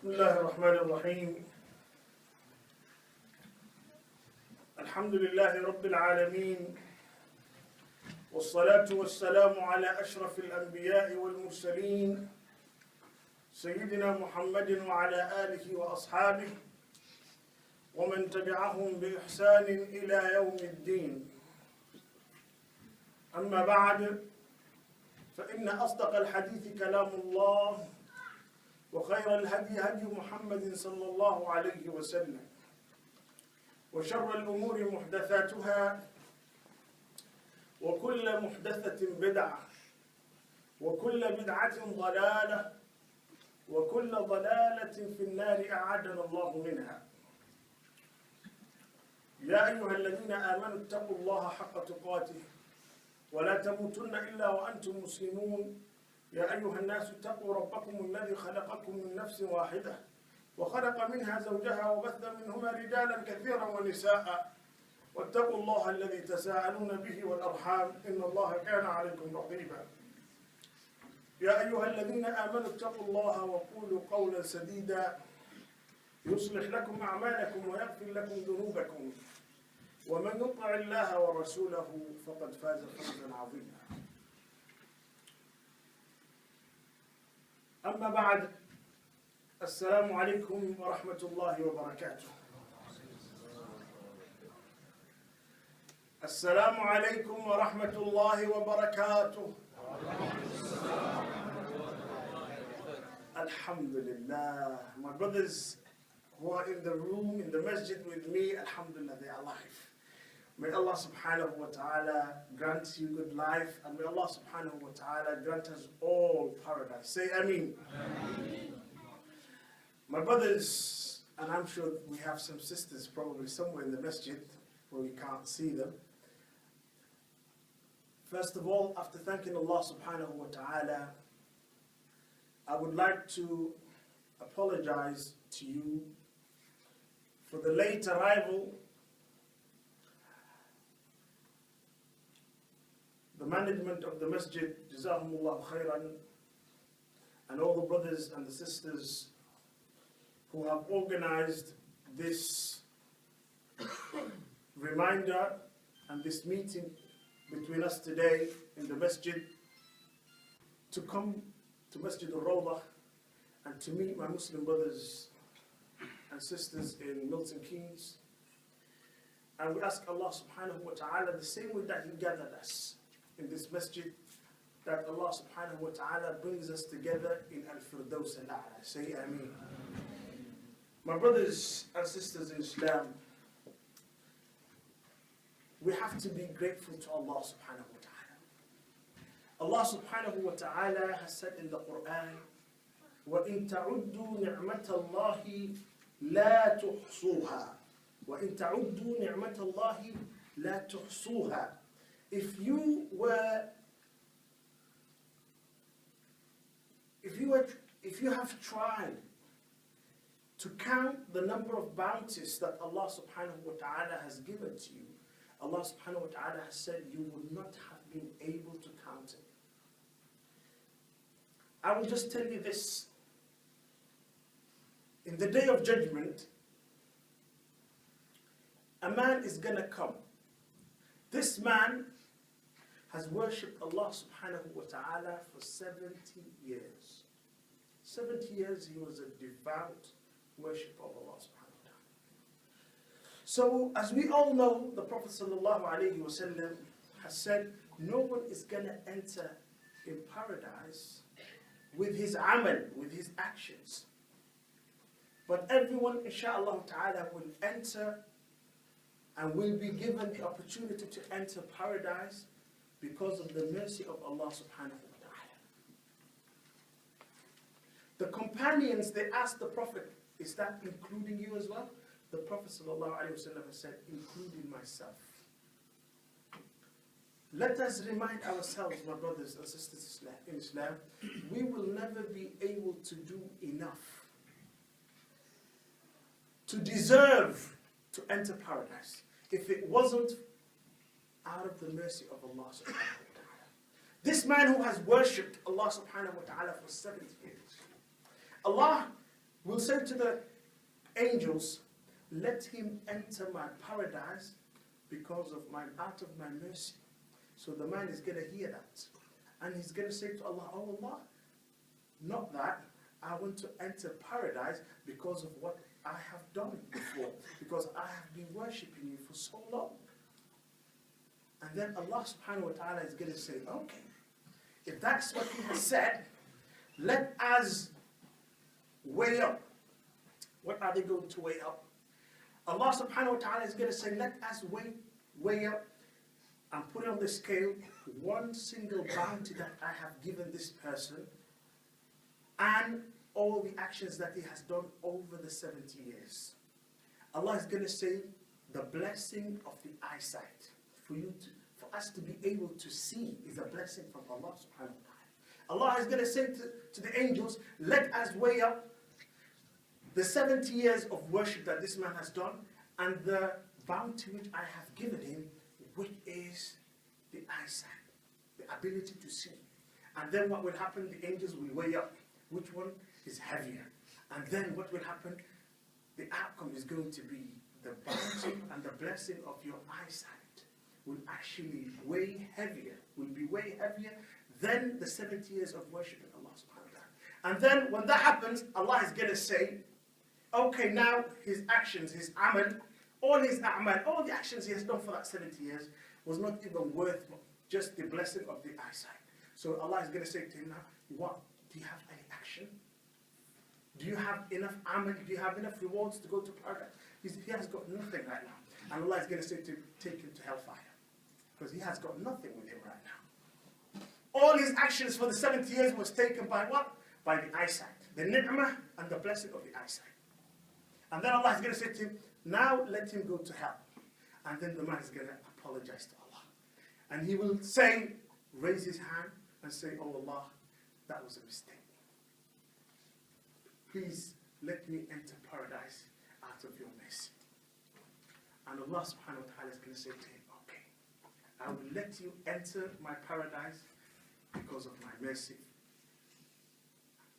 بسم الله الرحمن الرحيم. الحمد لله رب العالمين، والصلاة والسلام على أشرف الأنبياء والمرسلين سيدنا محمد وعلى آله وأصحابه ومن تبعهم بإحسان إلى يوم الدين. أما بعد، فإن أصدق الحديث كلام الله، وخير الهدي هدي محمد صلى الله عليه وسلم، وشر الأمور محدثاتها، وكل محدثة بدعة، وكل بدعة ضلالة، وكل ضلالة في النار أعاذنا الله منها. يا أيها الذين آمنوا اتقوا الله حق تقاته ولا تموتن إلا وأنتم مسلمون. يا أيها الناس اتقوا ربكم الذي خلقكم من نفس واحدة وخلق منها زوجها وبث منهما رجالا كثيرا ونساء، واتقوا الله الذي تساءلون به والأرحام إن الله كان عليكم رقيبا. يا أيها الذين آمنوا اتقوا الله وقولوا قولا سديدا يصلح لكم أعمالكم ويغفر لكم ذنوبكم، ومن يطع الله ورسوله فقد فاز فوزا عظيما. أما بعد، السلام عليكم ورحمة الله وبركاته. السلام عليكم ورحمة الله وبركاته. Alhamdulillah. My brothers who are in the room, in the masjid with me, alhamdulillah, they are alive. May Allah subhanahu wa ta'ala grant you good life, and may Allah subhanahu wa ta'ala grant us all paradise. Say Ameen. Ameen. My brothers, and I'm sure we have some sisters probably somewhere in the masjid where we can't see them. First of all, after thanking Allah subhanahu wa ta'ala, I would like to apologize to you for the late arrival. The management of the masjid, Jazahumullah khairan, and all the brothers and the sisters who have organized this reminder and this meeting between us today in the masjid, to come to Masjid al-Rawdah and to meet my Muslim brothers and sisters in Milton Keynes. And we ask Allah subhanahu wa ta'ala, the same way that He gathered us in this masjid, that Allah subhanahu wa ta'ala brings us together in Al-Firdaus al-A'la. Say Ameen. My brothers and sisters in Islam, we have to be grateful to Allah subhanahu wa ta'ala. Allah subhanahu wa ta'ala has said in the Quran, وَإِن تَعُدُّوا نِعْمَةَ اللَّهِ لَا تُحْصُوهَا. وَإِن تَعُدُّوا نِعْمَةَ اللَّهِ لَا تُحْصُوهَا. If you have tried to count the number of bounties that Allah subhanahu wa ta'ala has given to you, Allah subhanahu wa ta'ala has said you would not have been able to count it. I will just tell you this. In the day of judgment, a man is going to come. This man has worshipped Allah subhanahu wa ta'ala for 70 years. 70 years he was a devout worshipper of Allah subhanahu wa ta'ala. So, as we all know, the Prophet sallallahu alayhi wa sallam has said, no one is going to enter in paradise with his amal, with his actions. But everyone, inshaAllah ta'ala, will enter and will be given the opportunity to enter paradise because of the mercy of Allah subhanahu wa ta'ala. The companions, they asked the Prophet, is that including you as well? The Prophet sallallahu alayhi wa sallam has said, including myself. Let us remind ourselves, my brothers and sisters in Islam, we will never be able to do enough to deserve to enter paradise if it wasn't out of the mercy of Allah subhanahu wa ta'ala. This man who has worshipped Allah subhanahu wa ta'ala for 70 years, Allah will say to the angels, let him enter my paradise because of out of my mercy. So the man is going to hear that. And he's going to say to Allah, oh Allah, not that. I want to enter paradise because of what I have done before. Because I have been worshipping you for so long. And then Allah subhanahu wa ta'ala is going to say, okay, if that's what he has said, let us weigh up. What are they going to weigh up? Allah subhanahu wa ta'ala is going to say, let us weigh up and put it on the scale one single bounty that I have given this person and all the actions that he has done over the 70 years. Allah is going to say the blessing of the eyesight for us to be able to see is a blessing from Allah subhanahu wa ta'ala. Allah is going to say to the angels, let us weigh up the 70 years of worship that this man has done and the bounty which I have given him, which is the eyesight, the ability to see. And then what will happen? The angels will weigh up which one is heavier. And then what will happen? The outcome is going to be the bounty and the blessing of your eyesight will actually weigh heavier, than the 70 years of worshiping Allah subhanahu wa ta'ala. And then when that happens, Allah is going to say, okay, now his actions, his amal, all the actions he has done for that 70 years was not even worth just the blessing of the eyesight. So Allah is going to say to him now, what? Do you have any action? Do you have enough amal? Do you have enough rewards to go to paradise? He has got nothing right now. And Allah is going to say to him, take him to hellfire. Because he has got nothing with him right now. All his actions for the 70 years was taken by what? By the eyesight. The ni'mah and the blessing of the eyesight. And then Allah is going to say to him, now let him go to hell. And then the man is going to apologize to Allah. And he will say, raise his hand and say, oh Allah, that was a mistake. Please let me enter paradise out of your mercy. And Allah subhanahu wa ta'ala is going to say to him, okay, I will let you enter my paradise because of my mercy.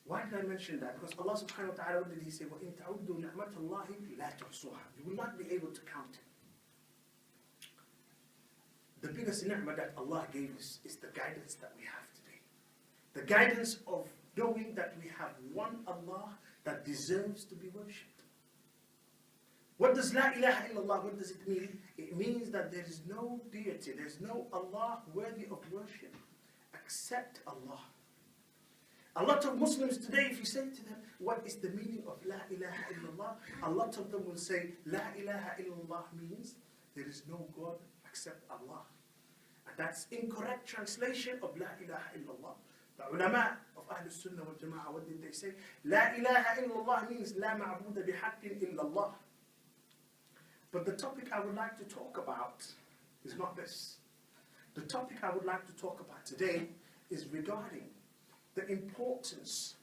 Why did I mention that? Because Allah subhanahu wa ta'ala, what did he say? وَإِن تَعُدُّوا نِعْمَةَ اللَّهِ لَا تُحْصُوهَا. You will not be able to count it. The biggest ni'mah that Allah gave us is the guidance that we have today. The guidance of knowing that we have one Allah that deserves to be worshipped. What does La ilaha illallah, what does it mean? It means that there is no deity, there is no Allah worthy of worship except Allah. A lot of Muslims today, if you say to them, what is the meaning of La ilaha illallah? A lot of them will say, La ilaha illallah means there is no God except Allah. And that's incorrect translation of La ilaha illallah. The ulama of Ahlul Sunnah wal Jama'ah, what did they say? La ilaha illallah means La ma'buda bihaqqin illallah. But the topic I would like to talk about is not this. The topic I would like to talk about today is regarding the importance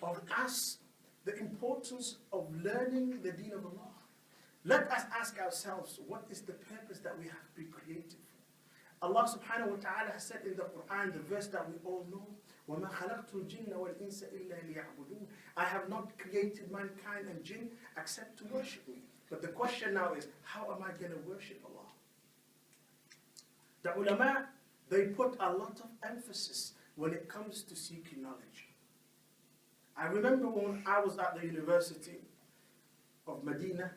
of us, the importance of learning the deen of Allah. Let us ask ourselves, what is the purpose that we have been created for? Allah subhanahu wa ta'ala has said in the Quran, the verse that we all know, وَمَا خَلَقْتُ الْجِنَّ وَالْإِنسَ إِلَّا لِيَعْبُدُونَ. I have not created mankind and jinn except to worship me. But the question now is, how am I going to worship Allah? The ulama, they put a lot of emphasis when it comes to seeking knowledge. I remember when I was at the University of Medina,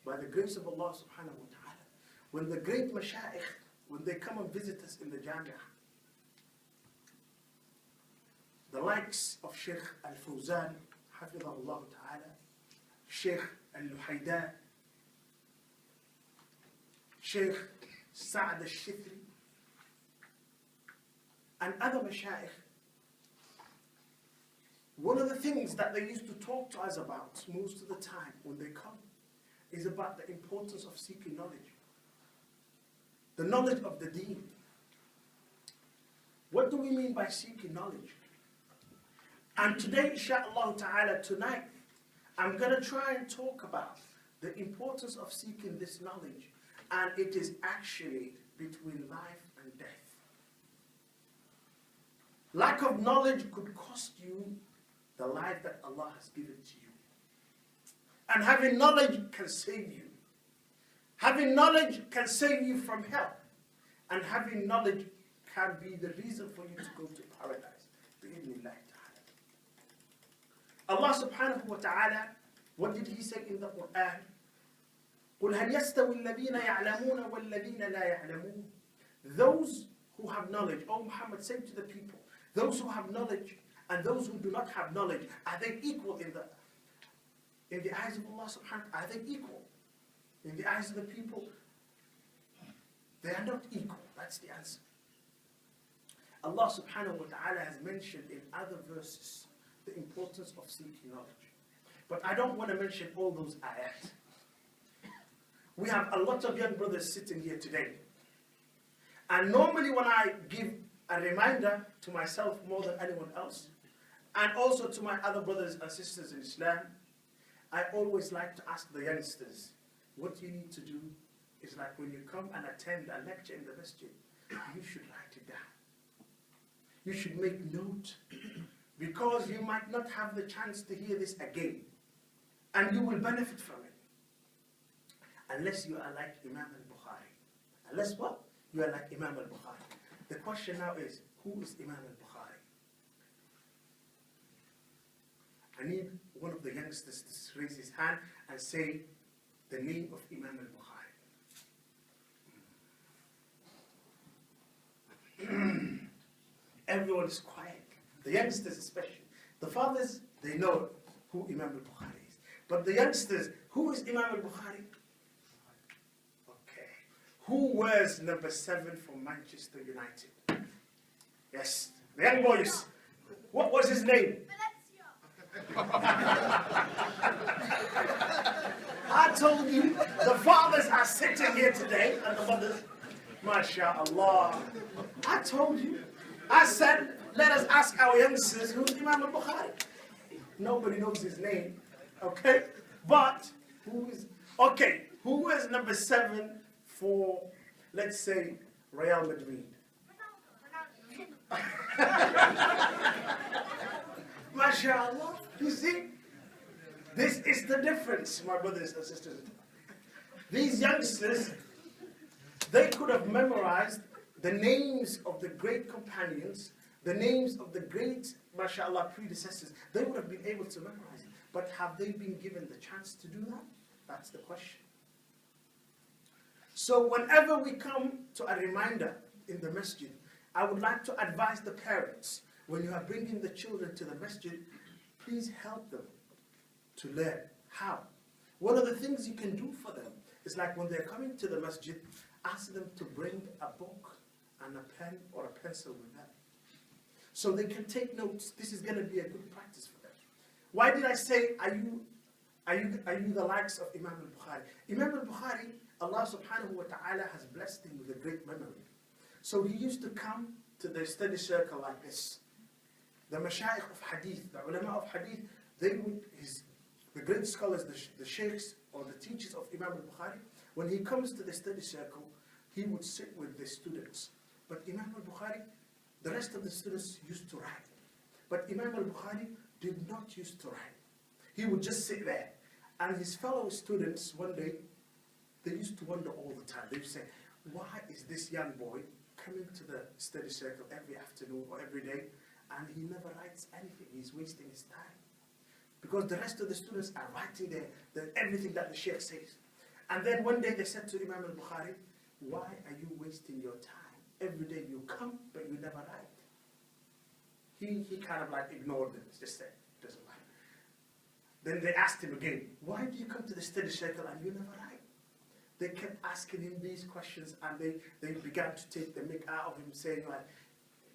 by the grace of Allah subhanahu wa ta'ala, when the great mashayikh, when they come and visit us in the Jamia, the likes of Sheikh Al-Fawzan, hafidhahullah ta'ala, Sheikh Al-Luhayda, Sheikh Sa'ad Al-Shithri, and other mashayikh, one of the things that they used to talk to us about most of the time when they come is about the importance of seeking knowledge. The knowledge of the deen. What do we mean by seeking knowledge? And today, inshaAllah ta'ala, tonight, I'm going to try and talk about the importance of seeking this knowledge. And it is actually between life and death. Lack of knowledge could cost you the life that Allah has given to you. And having knowledge can save you. Having knowledge can save you from hell. And having knowledge can be the reason for you to go to paradise. Allah subhanahu wa ta'ala, what did He say in the Quran? قُلْ هَلْ يَسْتَوِي الَّذِينَ يَعْلَمُونَ وَالَّذِينَ لَا يَعْلَمُونَ. Those who have knowledge, oh Muhammad, say to the people, those who have knowledge and those who do not have knowledge, are they equal in the eyes of Allah subhanahu wa ta'ala? Are they equal? In the eyes of the people, they are not equal. That's the answer. Allah subhanahu wa ta'ala has mentioned in other verses the importance of seeking knowledge. But I don't want to mention all those ayat. We have a lot of young brothers sitting here today. And normally when I give a reminder to myself more than anyone else, and also to my other brothers and sisters in Islam, I always like to ask the youngsters, what you need to do is like when you come and attend a lecture in the masjid, you should write it down. You should make note, because you might not have the chance to hear this again, and you will benefit from it. Unless you are like Imam al-Bukhari. Unless what? You are like Imam al-Bukhari. The question now is, who is Imam al-Bukhari? I need one of the youngsters to raise his hand and say the name of Imam al-Bukhari. Everyone is quiet. The youngsters especially. The fathers, they know who Imam al-Bukhari is. But the youngsters, who is Imam al-Bukhari? Okay. Who wears number 7 for Manchester United? Yes. The young boys. What was his name? I told you, the fathers are sitting here today, and the mothers, MashaAllah. I told you. I said, let us ask our youngsters, who's Imam al-Bukhari? Nobody knows his name, okay? But, who is number 7 for, let's say, Real Madrid? MashaAllah, you see? This is the difference, my brothers and sisters. These youngsters, they could have memorized the names of the great companions, the names of the great, mashallah, predecessors. They would have been able to memorize it. But have they been given the chance to do that? That's the question. So whenever we come to a reminder in the masjid, I would like to advise the parents, when you are bringing the children to the masjid, please help them to learn. How? One of the things you can do for them is like when they're coming to the masjid, ask them to bring a book and a pen or a pencil with them, so they can take notes. This is going to be a good practice for them. Why did I say, are you the likes of Imam al-Bukhari? Imam al-Bukhari, Allah subhanahu wa ta'ala has blessed him with a great memory. So he used to come to the study circle like this. The mashayikh of hadith, the ulama of hadith, the great scholars, the sheikhs or the teachers of Imam al-Bukhari, when he comes to the study circle, he would sit with the students. But Imam al-Bukhari, the rest of the students used to write. But Imam al-Bukhari did not used to write. He would just sit there. And his fellow students, one day, they used to wonder all the time. They would say, why is this young boy coming to the study circle every afternoon or every day, and he never writes anything? He's wasting his time. Because the rest of the students are writing everything that the sheikh says. And then one day they said to Imam al-Bukhari, why are you wasting your time? Every day you come, but you never write. He kind of like ignored them. Just said, doesn't matter. Then they asked him again, why do you come to the study circle and you never write? They kept asking him these questions, and they began to take the mick out of him, saying like,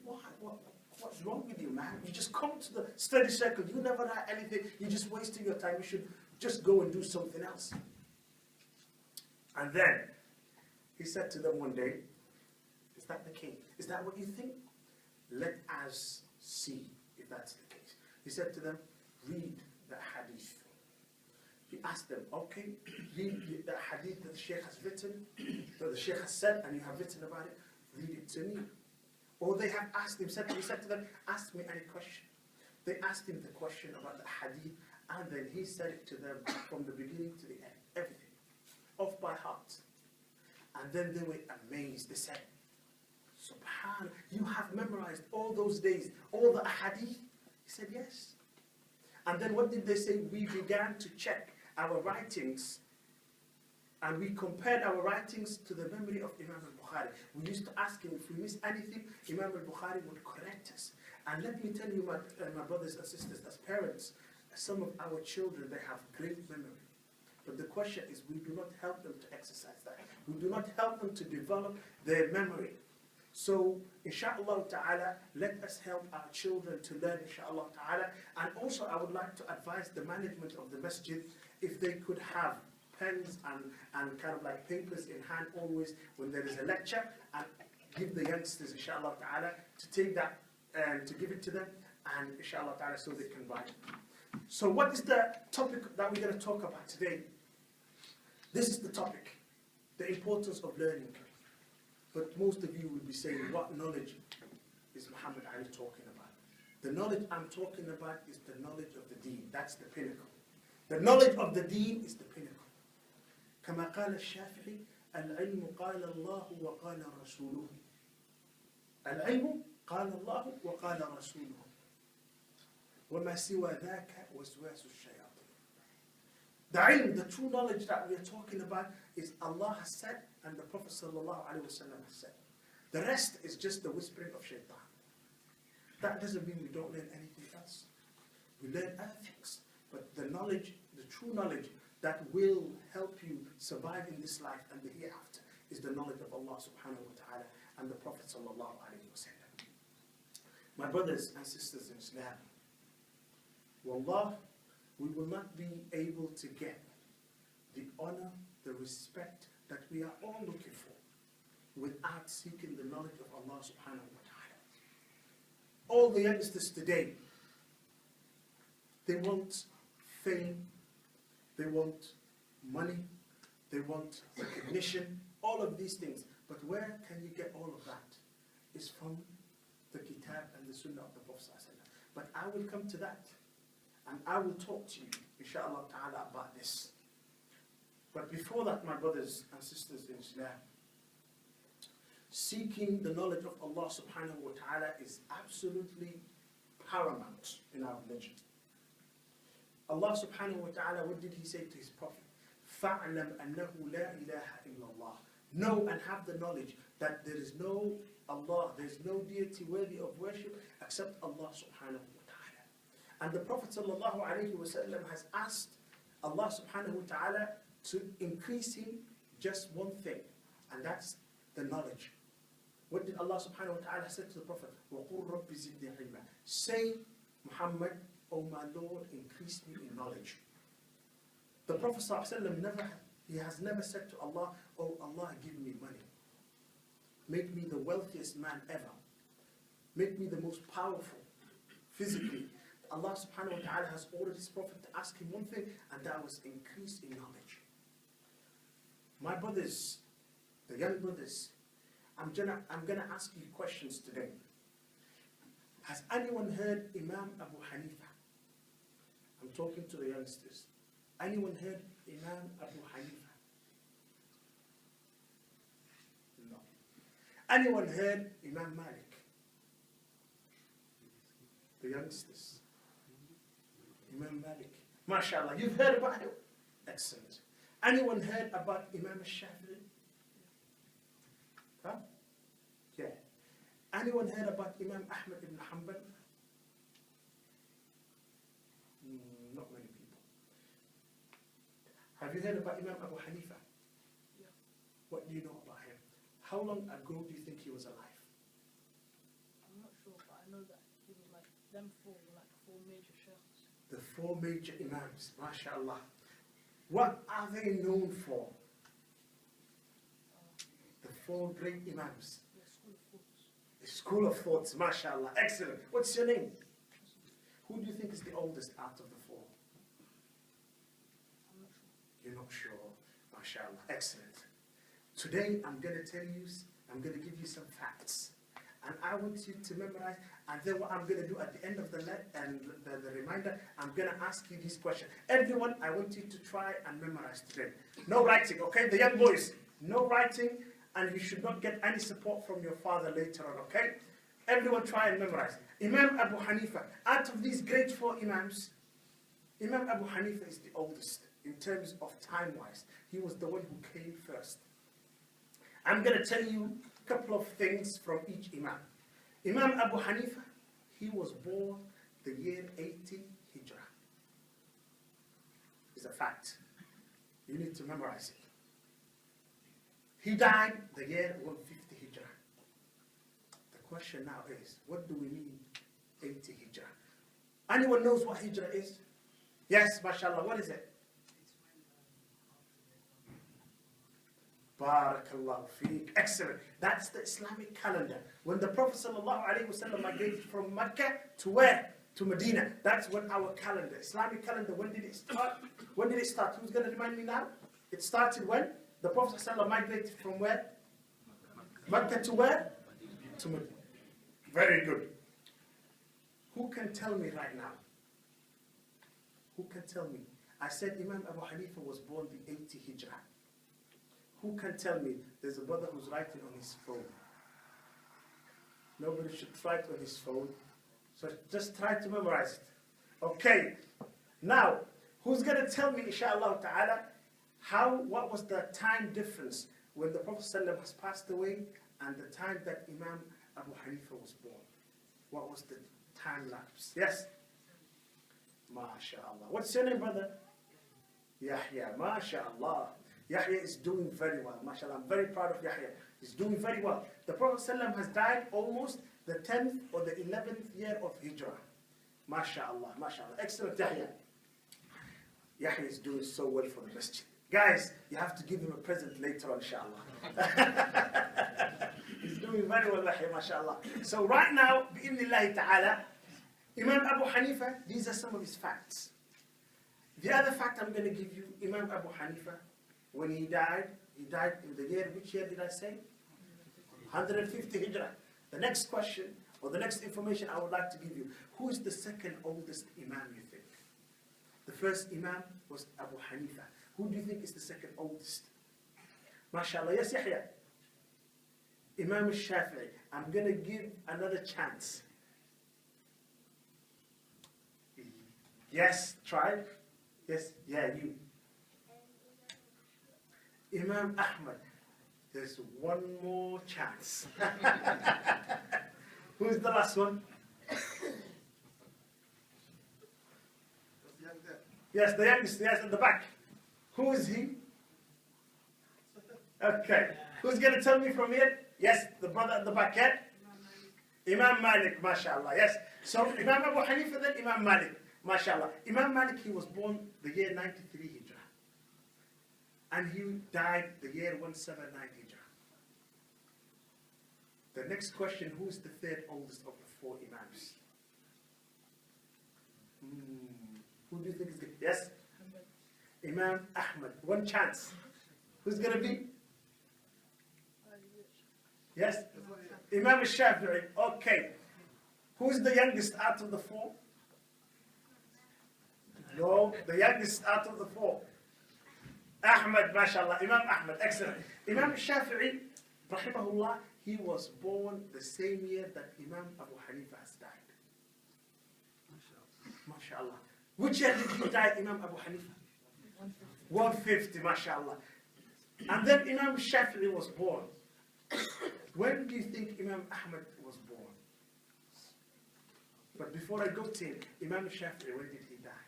what's wrong with you, man? You just come to the study circle, you never write anything, you're just wasting your time, you should just go and do something else. And then he said to them one day, is that the case? Is that what you think? Let us see if that's the case. He said to them, read the hadith. He asked them, okay, read the hadith that the sheikh has written, that the sheikh has said, and you have written about it, read it to me. Or they have asked him, he said to them, ask me any question. They asked him the question about the hadith, and then he said it to them from the beginning to the end, everything, off by heart. And then they were amazed. They said, Subhan, you have memorized all those days, all the hadith? He said, yes. And then what did they say? We began to check our writings, and we compared our writings to the memory of Imam al-Bukhari. We used to ask him if we missed anything, Imam al-Bukhari would correct us. And let me tell you, my brothers and sisters, as parents, some of our children, they have great memory. But the question is, we do not help them to exercise that. We do not help them to develop their memory. So, inshallah ta'ala, let us help our children to learn, inshallah ta'ala. And also, I would like to advise the management of the masjid, if they could have pens and kind of like papers in hand always when there is a lecture, and give the youngsters, inshallah ta'ala, to take that and to give it to them, and inshallah ta'ala, so they can write. So what is the topic that we're going to talk about today? This is the topic, the importance of learning. But most of you will be saying, what knowledge is Muhammad Ali talking about? The knowledge I'm talking about is the knowledge of the deen. That's the pinnacle. The knowledge of the deen is the pinnacle. كما قال الشافعي العلم قال الله وقال رسوله. العلم قال الله وقال رسوله. وما سوى ذاك وسواس الشياطين. The ilm, the true knowledge that we are talking about, is Allah has said and the Prophet sallallahu alaihi wasallam has said. The rest is just the whispering of shaitan. That doesn't mean we don't learn anything else. We learn other things, but the knowledge, the true knowledge that will help you survive in this life and the hereafter, is the knowledge of Allah subhanahu wa ta'ala and the Prophet sallallahu alaihi wasallam. My brothers and sisters in Islam, wallah, we will not be able to get the honor, the respect that we are all looking for without seeking the knowledge of Allah subhanahu wa ta'ala. All the youngsters today, they want fame, they want money, they want recognition, all of these things. But where can you get all of that? It's from the kitab and the sunnah of the Prophet ﷺ. But I will come to that, and I will talk to you, inshallah ta'ala, about this. But before that, my brothers and sisters in Islam, seeking the knowledge of Allah subhanahu wa ta'ala is absolutely paramount in our religion. Allah subhanahu wa ta'ala, what did he say to his prophet? فَاعْلَمْ أَنَّهُ لَا إِلَهَ إِلَّا اللَّهِ. Know and have the knowledge that there is no Allah, there is no deity worthy of worship except Allah subhanahu wa ta'ala. And the Prophet sallallahu alayhi wa sallam has asked Allah subhanahu wa ta'ala to increase him just one thing, and that's the knowledge. What did Allah subhanahu wa ta'ala say to the Prophet? وَقُلْ رَبِّ زِدْنِي عِلْمًا. Say, Muhammad, O my Lord, increase me in knowledge. The Prophet ﷺ has never said to Allah, oh Allah, give me money. Make me the wealthiest man ever. Make me the most powerful physically. Allah subhanahu wa ta'ala has ordered his Prophet to ask him one thing, and that was increase in knowledge. My brothers, the young brothers, I'm gonna ask you questions today. Has anyone heard Imam Abu Hanifa? I'm talking to the youngsters. Anyone heard Imam Abu Hanifa? No. Anyone heard Imam Malik? The youngsters. Imam Malik. MashaAllah, you've heard about him? Excellent. Anyone heard about Imam al-Shafi'i? Huh? Yeah. Anyone heard about Imam Ahmad ibn Hanbal? Not many people. Have you heard about Imam Abu Hanifa? Yeah. What do you know about him? How long ago do you think he was alive? I'm not sure, but I know that he was like them four, like four major sheikhs. The four major Imams, mashallah. What are they known for? The four great Imams. Yeah, school of thoughts. The school of thoughts, mashallah. Excellent. What's your name? Who do you think is the oldest out of the four? I'm not sure. You're not sure. MashaAllah. Excellent. Today I'm going to tell you, I'm going to give you some facts. and I want you to memorize. And then what I'm going to do at the end of the reminder, I'm going to ask you these questions. Everyone, I want you to try and memorize today. No writing, okay? The young boys, no writing, and you should not get any support from your father later on, okay? Everyone try and memorize. Imam Abu Hanifa, out of these great 4 Imams, Imam Abu Hanifa is the oldest in terms of time-wise. He was the one who came first. I'm going to tell you a couple of things from each Imam. Imam Abu Hanifa, he was born the year 80 Hijrah. It's a fact. You need to memorize it. He died the year 150 Hijrah. The question now is, what do we mean 80 Hijrah? Anyone knows what Hijrah is? Yes, mashallah, what is it? Barakallahu feek. Excellent. That's the Islamic calendar. When the Prophet ﷺ migrated from Mecca to where? To Medina. That's when our calendar, Islamic calendar, when did it start? When did it start? Who's going to remind me now? It started when? The Prophet ﷺ migrated from where? Mecca to where? To Medina. Very good. Who can tell me right now? Who can tell me? I said Imam Abu Hanifa was born the 80 Hijrah. Who can tell me? There's a brother who's writing on his phone. Nobody should write on his phone. So just try to memorize it. Okay. Now, who's going to tell me, inshallah ta'ala, what was the time difference when the Prophet ﷺ has passed away and the time that Imam Abu Hanifa was born? What was the time lapse? Yes? MashaAllah. What's your name, brother? Yahya. MashaAllah. Yahya is doing very well. MashaAllah. I'm very proud of Yahya. He's doing very well. The Prophet ﷺ has died almost the 10th or the 11th year of Hijrah. MashaAllah. MashaAllah. Excellent, Yahya. Yahya is doing so well for the masjid. Guys, you have to give him a present later on, inshallah. He's doing very well, Yahya, mashallah. So right now, bi'idhnillahi ta'ala, Imam Abu Hanifa, these are some of his facts. The other fact I'm going to give you, Imam Abu Hanifa, when he died in the year, which year did I say? 150 Hijrah. The next question, or the next information I would like to give you, who is the second oldest Imam you think? The first Imam was Abu Hanifa. Who do you think is the second oldest? MashaAllah. Yes, Yahya. Imam al-Shafi'i. I'm going to give another chance. Yes, try. Yes, yeah, you. Imam Ahmad. There's one more chance. Who's the last one? Yes, the youngest, yes, at the back. Who is he? Okay. Who's going to tell me from here? Yes, the brother at the back, yeah? Imam Malik, mashallah, yes. So, Imam Abu Hanifa, then Imam Malik, mashallah. Imam Malik, he was born the year 93 Hijrah. And he died the year 179 Hijrah. The next question, who is the third oldest of the four Imams? Who do you think is good? Yes? Imam Ahmad. One chance. Who's going to be? Yes? Imam al-Shafi'i. Okay. Who's the youngest out of the four? No, the youngest out of the four. Ahmad, mashallah. Imam Ahmad. Excellent. Imam al-Shafi'i, rahimahullah, he was born the same year that Imam Abu Hanifa has died. MashaAllah. Which year did he die, Imam Abu Hanifa? 150, mashallah. And then Imam Shafi'i was born. When do you think Imam Ahmad was born? But before I go to him, Imam Shafi'i, when did he die?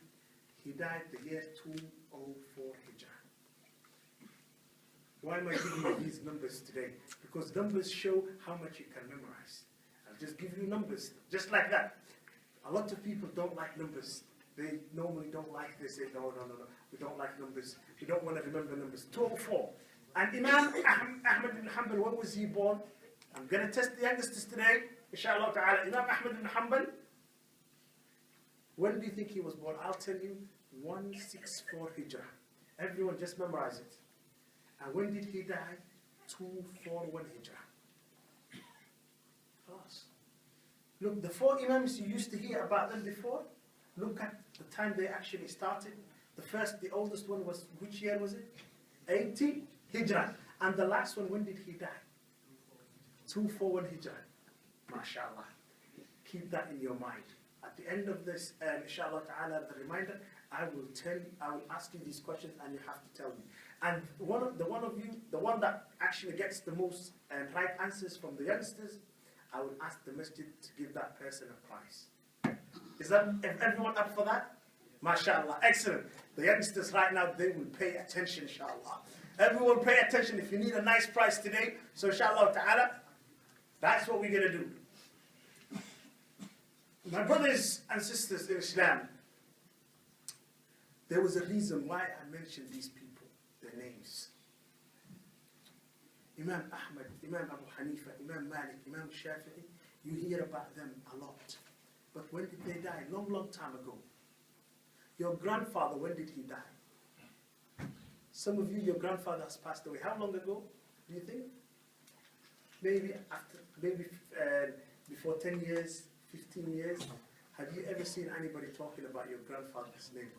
He died the year 204 Hijrah. Why am I giving you these numbers today? Because numbers show how much you can memorize. I'll just give you numbers, just like that. A lot of people don't like numbers. They normally don't like this. They say, no, we don't like numbers. We don't want to remember numbers. 204. And Imam Ahmad ibn Hanbal, when was he born? I'm going to test the youngsters today, inshallah ta'ala. Imam Ahmad ibn Hanbal, when do you think he was born? I'll tell you, 164 Hijrah. Everyone just memorize it. And when did he die? 241 Hijrah. Look, the 4 Imams you used to hear about them before, look at the time they actually started. The oldest one was, which year was it? 80 Hijrah. And the last one, when did he die? 241 Hijrah. MashaAllah. Keep that in your mind. At the end of this, inshallah ta'ala, the reminder, I will ask you these questions and you have to tell me. And the one that actually gets the most right answers from the youngsters, I will ask the masjid to give that person a prize. Is everyone up for that? MashaAllah. Excellent. The youngsters right now, they will pay attention, inshallah. Everyone pay attention if you need a nice prize today. So inshallah ta'ala, that's what we're going to do. My brothers and sisters in Islam, there was a reason why I mentioned these people, their names. Imam Ahmad, Imam Abu Hanifa, Imam Malik, Imam Shafi'i, you hear about them a lot. But when did they die? Long, long time ago. Your grandfather, when did he die? Some of you, your grandfather has passed away. How long ago, do you think? Maybe before 10 years, 15 years. Have you ever seen anybody talking about your grandfather's name?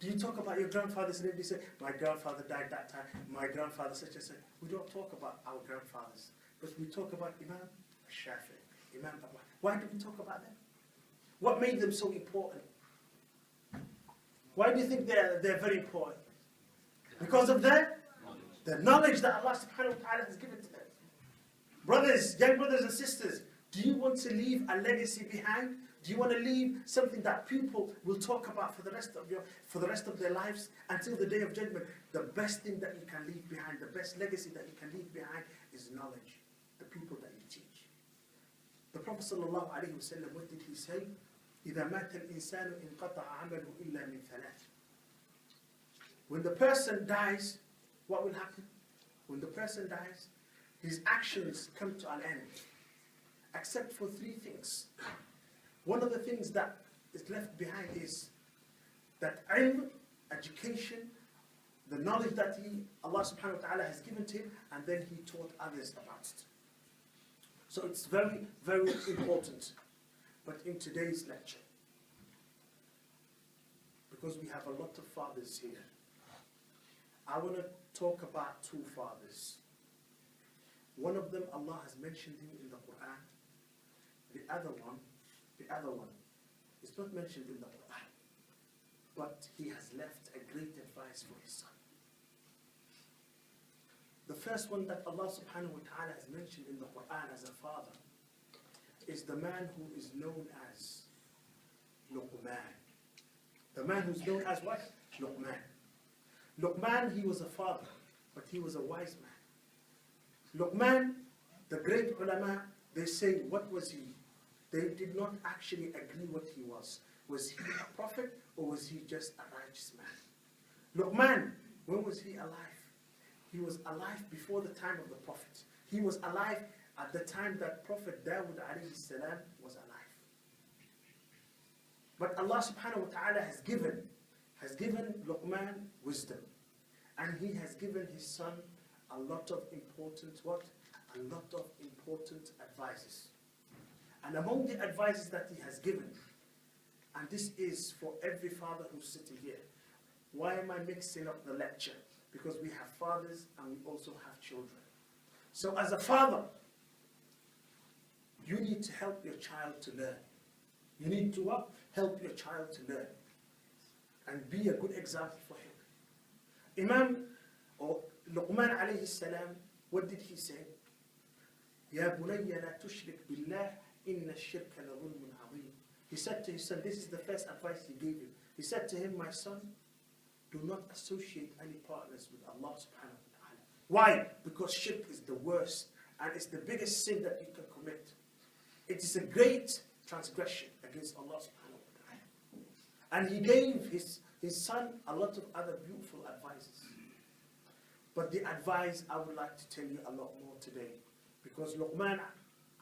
Do you talk about your grandfather's name? Do you say, my grandfather died that time, my grandfather such and such? We don't talk about our grandfathers, but we talk about Imam Shafi'i, Imam Abu. Why do we talk about them? What made them so important? Why do you think they're very important? Because of the knowledge that Allah subhanahu wa ta'ala has given to them. Brothers, young brothers and sisters, do you want to leave a legacy behind? Do you want to leave something that people will talk about for the rest of their lives until the day of judgment? The best thing that you can leave behind, the best legacy that you can leave behind is knowledge, the people that you teach. The Prophet sallallahu alaihi wasallam, what did he say? إِذَا مَاتَ الْإِنسَانُ إِنْقَطَعَ عَمَلُهُ إِلَّا مِنْ ثَلَاثٍ. When the person dies, what will happen? When the person dies, his actions come to an end, except for 3 things. One of the things that is left behind is that ilm, education, the knowledge that Allah subhanahu wa ta'ala has given to him, and then he taught others about it. So it's very, very important. But in today's lecture, because we have a lot of fathers here, I want to talk about 2 fathers. One of them, Allah has mentioned him in the Quran. The other one is not mentioned in the Quran, but he has left a great advice for his son. The first one that Allah subhanahu wa ta'ala has mentioned in the Quran as a father is the man who is known as Luqman. The man who's known as what? Luqman. Luqman, he was a father, but he was a wise man. Luqman, the great ulama, they say, what was he? They did not actually agree what he was. Was he a prophet or was he just a righteous man? Luqman, when was he alive? He was alive before the time of the prophet. He was alive at the time that Prophet Dawood alayhi salam was alive. But Allah subhanahu wa ta'ala has given Luqman wisdom. And he has given his son a lot of important advices. And among the advices that he has given, and this is for every father who's sitting here. Why am I mixing up the lecture? Because we have fathers and we also have children. So as a father, you need to help your child to learn. You need to help your child to learn and be a good example for him. Imam or Luqman alayhi salam, what did he say? Ya bunayya la tushrik billah inna ash-shirka la dhulmun adhim. He said to his son, this is the first advice he gave him. He said to him, my son, do not associate any partners with Allah subhanahu wa ta'ala. Why? Because shirk is the worst and it's the biggest sin that you can commit. It is a great transgression against Allah subhanahu wa ta'ala. And he gave his son a lot of other beautiful advices. But the advice I would like to tell you a lot more today. Because Luqman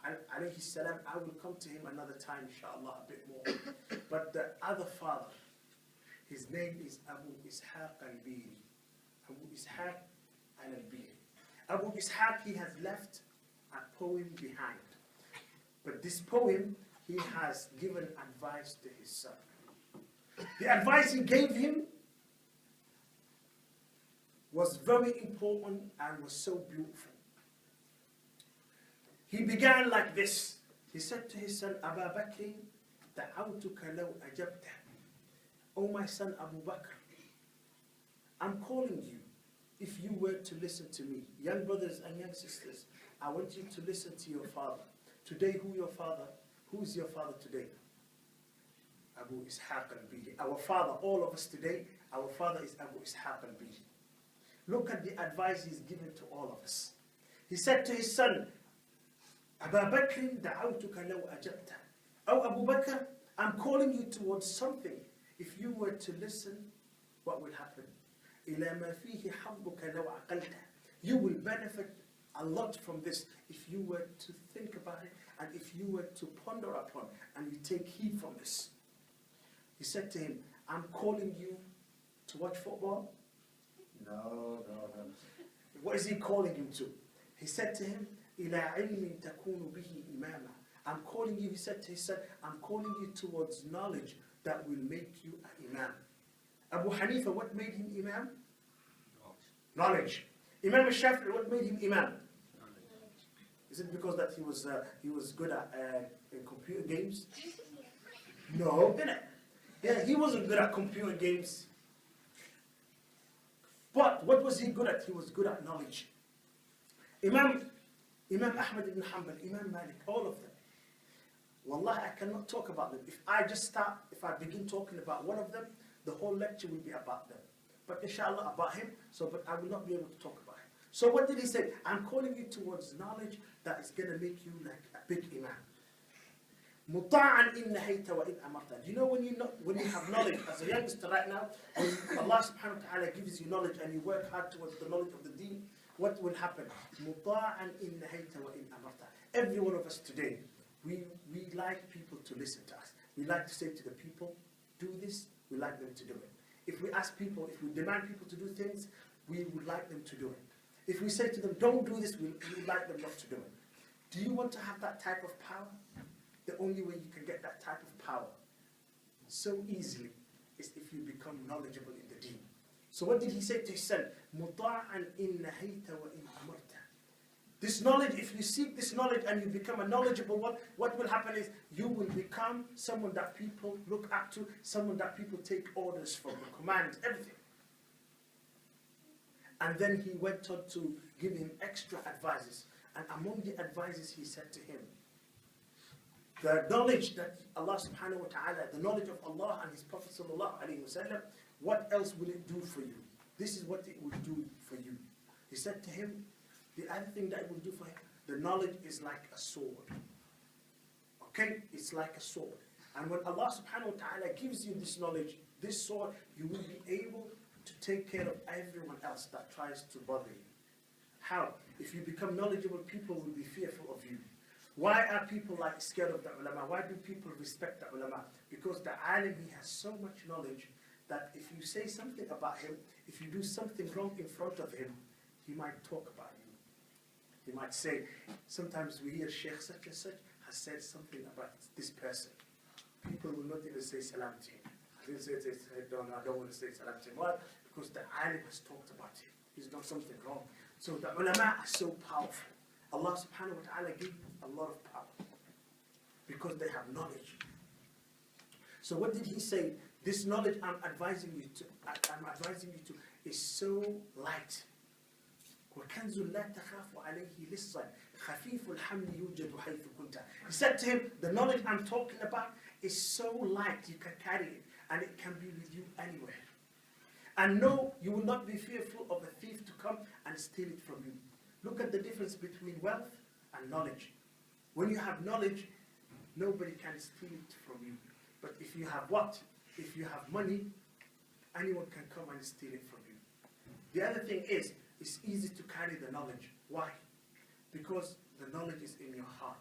alayhi salam, I will come to him another time, inshallah, a bit more. But the other father, his name is Abu Ishaq al-Biri. Abu Ishaq al-Biri. Abu Ishaq, he has left a poem behind. But this poem, he has given advice to his son. The advice he gave him was very important and was so beautiful. He began like this. He said to his son, Aba Bakr, da'awtuka law ajabta. Oh my son Abu Bakr, I'm calling you. If you were to listen to me, young brothers and young sisters, I want you to listen to your father. Today, who's your father today? Abu Ishaq al-Bihi. Our father, all of us today, our father is Abu Ishaq al-Bihi. Look at the advice he's given to all of us. He said to his son, Aba Bakr, da'awtuka law ajabta. Oh Abu Bakr, I'm calling you towards something. If you were to listen, what will happen? إِلَى مَا فِيهِ حَظُّكَ لَوْ عَقَلْتَ. You will benefit a lot from this if you were to think about it and if you were to ponder upon and you take heed from this. He said to him, I'm calling you to watch football? No. What is he calling him to? He said to him, إِلَى عِلْمٍ تَكُونُ بِهِ إِمَامًا. I'm calling you, he said to his son, I'm calling you towards knowledge that will make you an imam. Abu Hanifa, what made him imam? Knowledge. Imam al-Shafi'i, what made him imam? Is it because that he was good at computer games? No, didn't it? Yeah, he wasn't good at computer games. But what was he good at? He was good at knowledge. Imam Ahmad ibn Hanbal, Imam Malik, all of them. Wallahi, I cannot talk about them. If I begin talking about one of them, the whole lecture will be about them. But inshallah about him, but I will not be able to talk about him. So what did he say? I'm calling you towards knowledge that is going to make you like a big imam. مُطَاعًا إِن نَهَيْتَ وَإِنْ أَمَرْتَ. You know when you have knowledge, as a youngster right now, when Allah subhanahu wa ta'ala gives you knowledge and you work hard towards the knowledge of the deen, what will happen? مُطَاعًا إِن نَهَيْتَ وَإِنْ أَمَرْتَ. Every one of us today, we like people to listen to us. We like to say to the people, do this, we like them to do it. If we ask people, if we demand people to do things, we would like them to do it. If we say to them, don't do this, we would like them not to do it. Do you want to have that type of power? The only way you can get that type of power so easily is if you become knowledgeable in the deen. So what did he say to his son? مُطَاعًا إِن نَهَيْتَ وَإِنْ أَمَرْتَ. This knowledge, if you seek this knowledge and you become a knowledgeable one, what will happen is you will become someone that people look up to, someone that people take orders from, commands, everything. And then he went on to give him extra advices. And among the advices he said to him, the knowledge that Allah subhanahu wa ta'ala, the knowledge of Allah and His Prophet sallallahu alayhi wa sallam, what else will it do for you? This is what it will do for you. He said to him, the other thing that it will do for him, the knowledge is like a sword. Okay? It's like a sword. And when Allah subhanahu wa ta'ala gives you this knowledge, this sword, you will be able to take care of everyone else that tries to bother you. How? If you become knowledgeable, people will be fearful of you. Why are people like scared of the ulama? Why do people respect the ulama? Because the alim, he has so much knowledge that if you say something about him, if you do something wrong in front of him, he might talk about you. He might say, sometimes we hear Sheikh such and such has said something about this person. People will not even say salam to him. I don't want to say salam to him. Why? Because the alim has talked about him. He's done something wrong. So the ulama are so powerful. Allah subhanahu wa ta'ala gave a lot of power because they have knowledge. So what did he say? This knowledge I'm advising you to is so light. وَكَنْزٌ لَا تَخَافُ عَلَيْهِ لِصًّا خَفِيفُ الْحَمْلِ يُوجَدُ حَيْثُ كُنْتَ. He said to him, the knowledge I'm talking about is so light, you can carry it, and it can be with you anywhere. And no, you will not be fearful of a thief to come and steal it from you. Look at the difference between wealth and knowledge. When you have knowledge, nobody can steal it from you. But if you have what? If you have money, anyone can come and steal it from you. The other thing is, it's easy to carry the knowledge. Why? Because the knowledge is in your heart.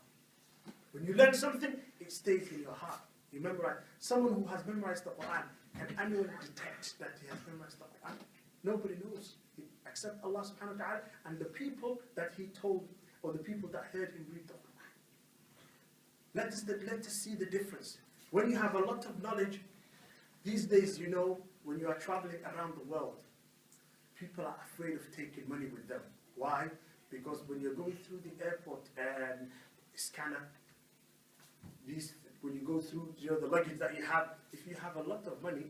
When you learn something, it stays in your heart. You memorize. Someone who has memorized the Quran, can anyone detect that he has memorized the Quran? Nobody knows. Except Allah subhanahu wa ta'ala and the people that he told, or the people that heard him read the Quran. Let us see the difference. When you have a lot of knowledge, these days, you know, when you are traveling around the world, people are afraid of taking money with them. Why? Because when you're going through the airport and scanner, when you go through, you know, the luggage that you have, if you have a lot of money,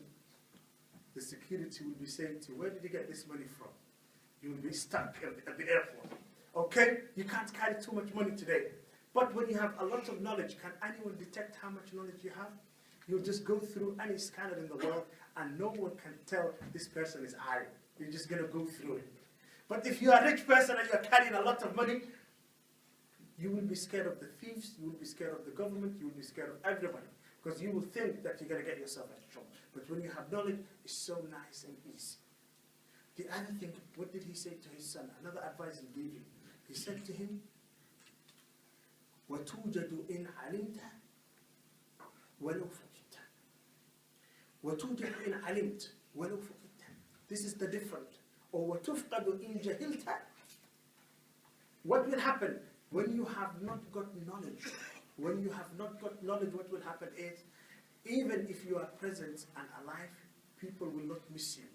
the security will be saying to you, where did you get this money from? You will be stuck at the airport. Okay? You can't carry too much money today. But when you have a lot of knowledge, can anyone detect how much knowledge you have? You'll just go through any scanner in the world and no one can tell this person is iron. You're just going to go through it. But if you're a rich person and you're carrying a lot of money, you will be scared of the thieves, you will be scared of the government, you will be scared of everybody. Because you will think that you're going to get yourself into trouble. But when you have knowledge, it's so nice and easy. The other thing, what did he say to his son? Another advice he gave him. He said to him, وَتُوجَدُ إِنْ عَلِمْتَ وَلَوْ فَقِدْتَ. وَتُوجَدُ إِنْ عَلِمْتَ وَلَوْ فَقِدْتَ. This is the different. Or وَتُفْقَدُ إِنْ جَهِلْتَ. What will happen when you have not got knowledge? When you have not got knowledge, what will happen is, even if you are present and alive, people will not miss you.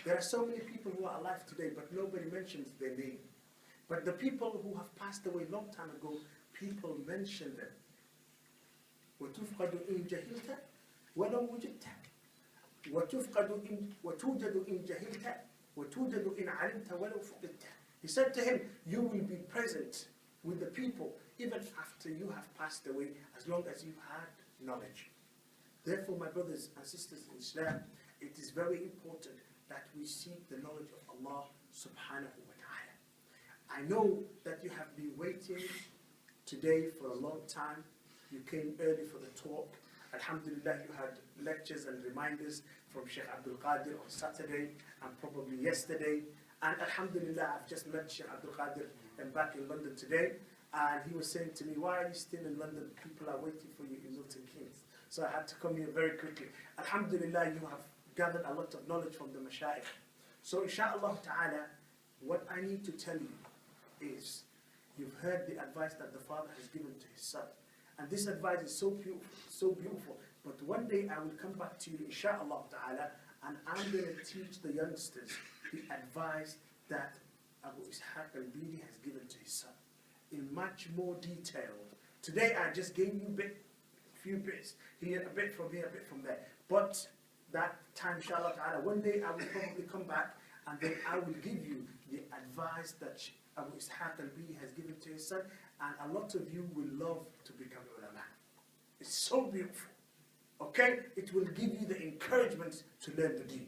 There are so many people who are alive today, but nobody mentions their name. But the people who have passed away a long time ago, people mention them. وَتُفْقَدُ إِنْ جَهِلْتَ وَلَوْ وُجِدْتَ وَتُوجَدُ إِنْ جَهِلْتَ وَتُوجَدُ إِنْ عَلِمْتَ وَلَوْ فُقِدْتَ. He said to him, you will be present with the people even after you have passed away, as long as you had knowledge. Therefore, my brothers and sisters in Islam, it is very important that we seek the knowledge of Allah subhanahu wa ta'ala. I know that you have been waiting today for a long time. You came early for the talk. Alhamdulillah, you had lectures and reminders from Sheikh Abdul Qadir on Saturday and probably yesterday. And Alhamdulillah, I've just met Sheikh Abdul Qadir back in London today. And he was saying to me, why are you still in London? People are waiting for you in Milton Keynes. So I had to come here very quickly. Alhamdulillah, you have gathered a lot of knowledge from the Mashaykh. So inshallah ta'ala, what I need to tell you is, you've heard the advice that the father has given to his son. And this advice is so beautiful, so beautiful. But one day I will come back to you, inshallah ta'ala, and I'm going to teach the youngsters the advice that Abu Ishaq al-Bidi has given to his son in much more detail. Today I just gave you a few bits, here, a bit from here, a bit from there. But that time, inshallah ta'ala, one day I will probably come back and then I will give you the advice that Abu Ishaq al-Bidi has given to his son, and a lot of you will love to become ulama. It's so beautiful. Okay? It will give you the encouragement to learn the deen.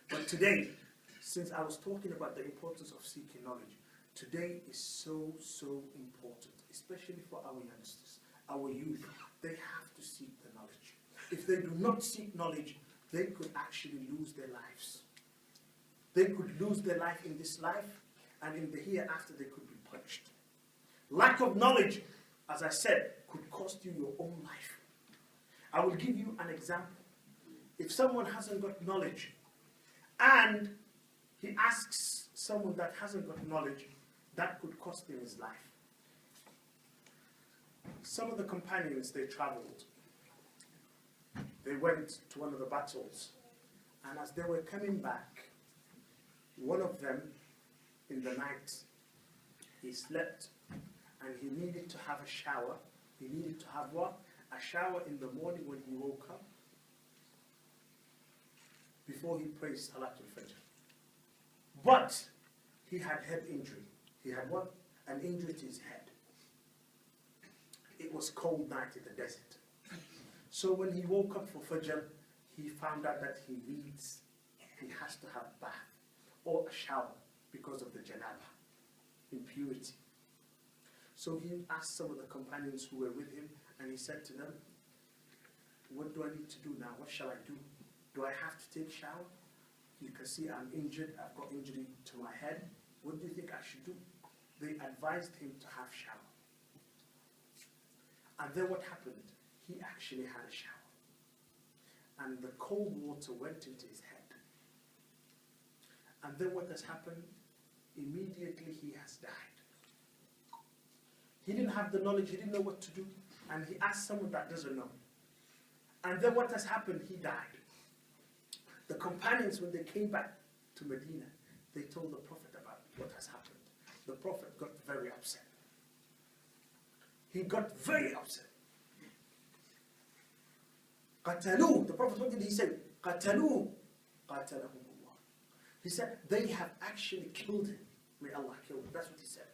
But today, since I was talking about the importance of seeking knowledge, today is so, so important, especially for our youngsters, our youth. They have to seek the knowledge. If they do not seek knowledge, they could actually lose their lives. They could lose their life in this life, and in the hereafter they could be punished. Lack of knowledge, as I said, could cost you your own life. I will give you an example. If someone hasn't got knowledge, and he asks someone that hasn't got knowledge, that could cost him his life. Some of the companions, they traveled. They went to one of the battles, and as they were coming back, one of them, in the night, he slept, and he needed to have a shower. He needed to have what? A shower in the morning when he woke up, before he prays Salatul Fajr. But he had head injury. He had what? An injury to his head. It was cold night in the desert. So when he woke up for Fajr, he found out that he has to have a bath or a shower because of the janaba, impurity. So he asked some of the companions who were with him, and he said to them, what do I need to do now? What shall I do? Do I have to take a shower? You can see I'm injured. I've got injury to my head. What do you think I should do? They advised him to have shower. And then what happened? He actually had a shower. And the cold water went into his head. And then what has happened? Immediately he has died. He didn't have the knowledge. He didn't know what to do. and he asked someone that doesn't know. And then what has happened? He died. The companions, when they came back to Medina, they told the Prophet about what has happened. The Prophet got very upset. He got very upset. قَتَلُوهُ. The Prophet, what did he say? قَتَلُوهُ قَاتَلَهُمُ اللَّهُ. He said, they have actually killed him. May Allah kill him. That's what he said.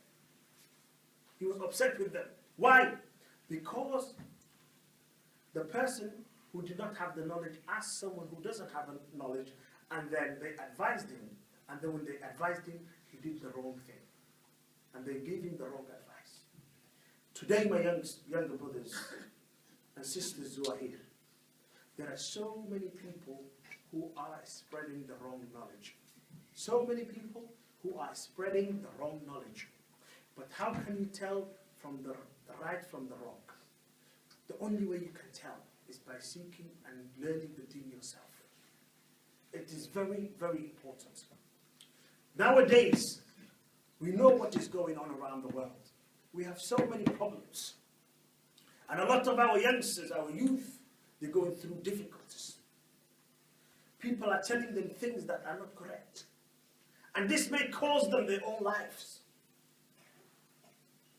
He was upset with them. Why? Because the person who did not have the knowledge asked someone who doesn't have the knowledge, and then they advised him. And then when they advised him, he did the wrong thing. And they gave him the wrong advice. Today, my younger brothers and sisters who are here, there are so many people who are spreading the wrong knowledge. So many people who are spreading the wrong knowledge. But how can you tell from the right from the wrong? The only way you can tell is by seeking and learning the deen yourself. It is very, very important. Nowadays, we know what is going on around the world. We have so many problems. And a lot of our youngsters, our youth, they're going through difficulties. People are telling them things that are not correct. And this may cause them their own lives.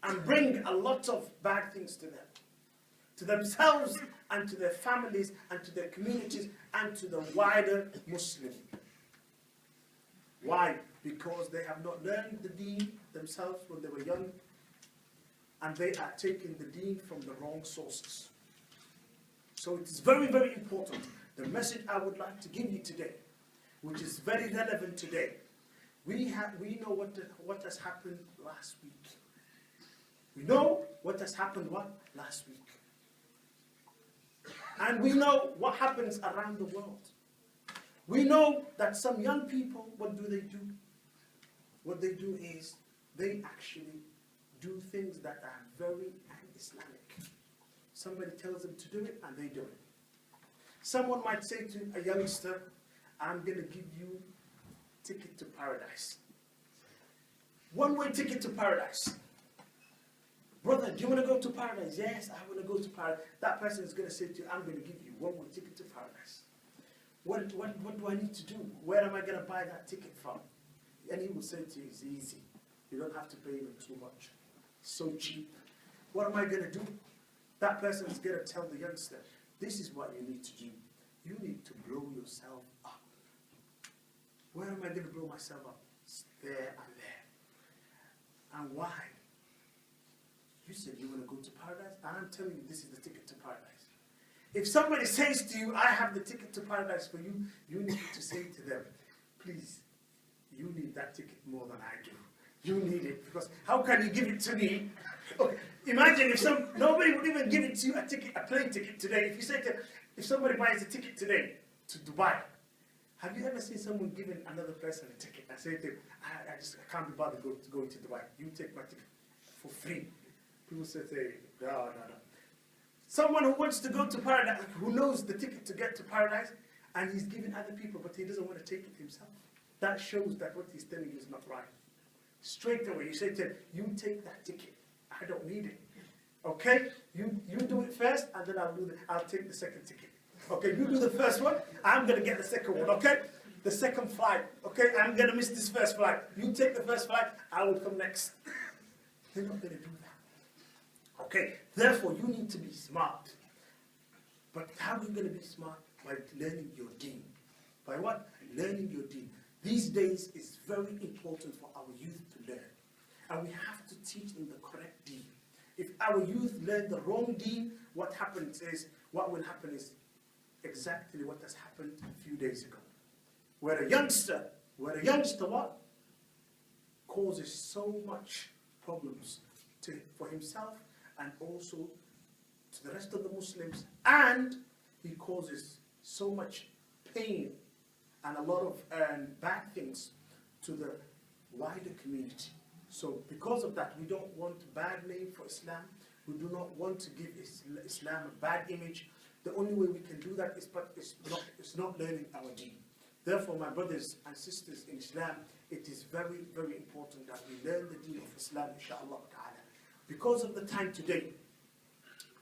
And bring a lot of bad things to them. To themselves and to their families and to their communities and to the wider Muslim. Why? Because they have not learned the deen themselves when they were young, and they are taking the deen from the wrong sources. So it is very, very important. The message I would like to give you today, which is very relevant today, we know what has happened last week. We know what has happened last week. And we know what happens around the world. We know that some young people, what do they do? What they do is they actually do things that are very un-Islamic. Somebody tells them to do it and they do it. Someone might say to a youngster, I'm going to give you a ticket to paradise. One-way ticket to paradise. Brother, do you want to go to paradise? Yes, I want to go to paradise. That person is going to say to you, I'm going to give you one-way ticket to paradise. What do I need to do? Where am I going to buy that ticket from? And he will say to you, it's easy. You don't have to pay even too much. It's so cheap. What am I going to do? That person is going to tell the youngster, this is what you need to do. You need to blow yourself up. Where am I going to blow myself up? It's there and there. And why? You said you want to go to paradise, and I'm telling you this is the ticket to paradise. If somebody says to you, I have the ticket to paradise for you, you need to say to them, please, you need that ticket more than I do. You need it, because how can you give it to me? Okay, imagine if nobody would even give it to you a plane ticket today. If you say if somebody buys a ticket today to Dubai, have you ever seen someone giving another person a ticket and say to him, I can't be bothered going to Dubai. You take my ticket for free. People say, no. Someone who wants to go to paradise, who knows the ticket to get to paradise, and he's giving other people, but he doesn't want to take it himself. That shows that what he's telling you is not right. Straight away, you say to him, you take that ticket. I don't need it. Okay? You do it first, and then I'll take the second ticket. Okay, you do the first one, I'm going to get the second one, okay? The second flight, okay? I'm going to miss this first flight. You take the first flight, I will come next. They're not going to do that. Okay, therefore you need to be smart. But how are you going to be smart? By learning your deen. By what? Learning your deen. These days it's very important for our youth to learn. And we have to teach them the correct deen. If our youth learn the wrong deen, what will happen is exactly what has happened a few days ago. Where a youngster what? Causes so much problems for himself and also to the rest of the Muslims, and he causes so much pain and a lot of bad things to the wider community. So because of that, we don't want a bad name for Islam. We do not want to give Islam a bad image. The only way we can do that is not learning our deen. Therefore, my brothers and sisters in Islam, it is very, very important that we learn the deen of Islam, inshaAllah ta'ala. Because of the time today,